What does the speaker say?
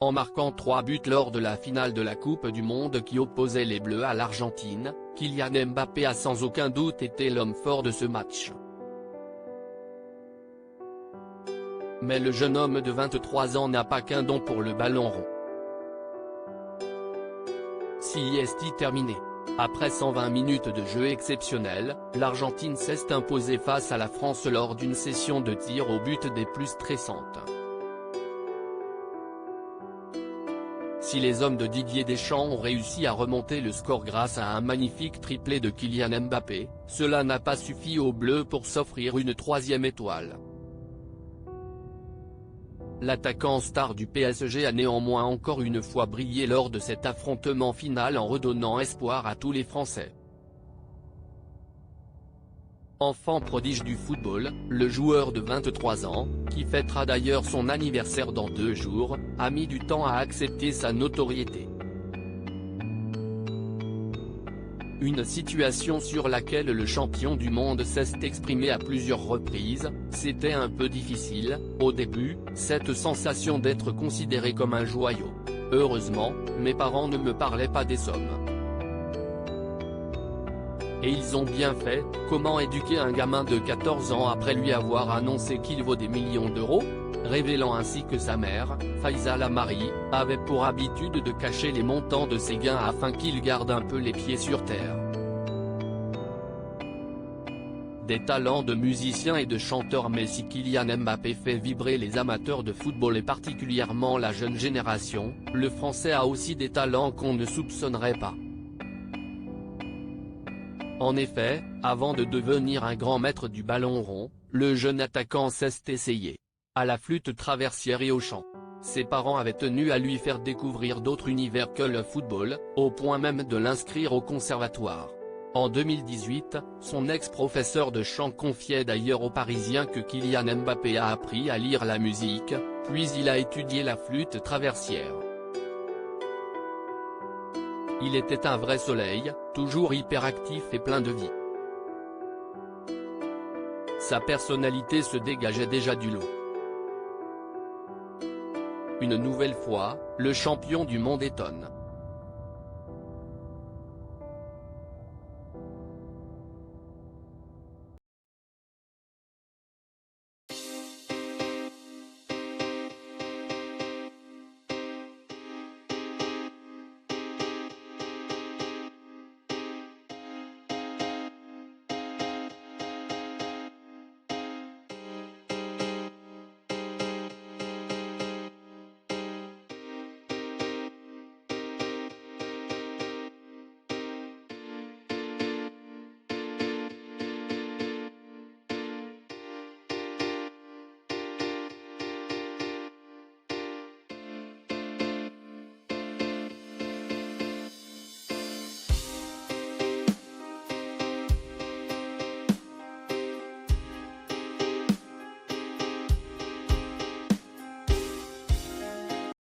En marquant 3 buts lors de la finale de la Coupe du Monde qui opposait les Bleus à l'Argentine, Kylian Mbappé a sans aucun doute été l'homme fort de ce match. Mais le jeune homme de 23 ans n'a pas qu'un don pour le ballon rond. Siesti terminé. Après 120 minutes de jeu exceptionnel, l'Argentine s'est imposée face à la France lors d'une session de tir au but des plus stressantes. Si les hommes de Didier Deschamps ont réussi à remonter le score grâce à un magnifique triplé de Kylian Mbappé, cela n'a pas suffi aux Bleus pour s'offrir une 3e étoile. L'attaquant star du PSG a néanmoins encore une fois brillé lors de cet affrontement final en redonnant espoir à tous les Français. Enfant prodige du football, le joueur de 23 ans, qui fêtera d'ailleurs son anniversaire dans 2 jours, a mis du temps à accepter sa notoriété. Une situation sur laquelle le champion du monde s'est exprimé à plusieurs reprises: c'était un peu difficile, au début, cette sensation d'être considéré comme un joyau. Heureusement, mes parents ne me parlaient pas des sommes. Et ils ont bien fait. Comment éduquer un gamin de 14 ans après lui avoir annoncé qu'il vaut des millions d'euros ? Révélant ainsi que sa mère, Faiza Lamari, avait pour habitude de cacher les montants de ses gains afin qu'il garde un peu les pieds sur terre. Des talents de musicien et de chanteur, mais si Kylian Mbappé fait vibrer les amateurs de football et particulièrement la jeune génération, le Français a aussi des talents qu'on ne soupçonnerait pas. En effet, avant de devenir un grand maître du ballon rond, le jeune attaquant s'est essayé à la flûte traversière et au chant. Ses parents avaient tenu à lui faire découvrir d'autres univers que le football, au point même de l'inscrire au conservatoire. En 2018, son ex-professeur de chant confiait d'ailleurs aux Parisiens que Kylian Mbappé a appris à lire la musique, puis il a étudié la flûte traversière. Il était un vrai soleil, toujours hyperactif et plein de vie. Sa personnalité se dégageait déjà du lot. Une nouvelle fois, le champion du monde étonne.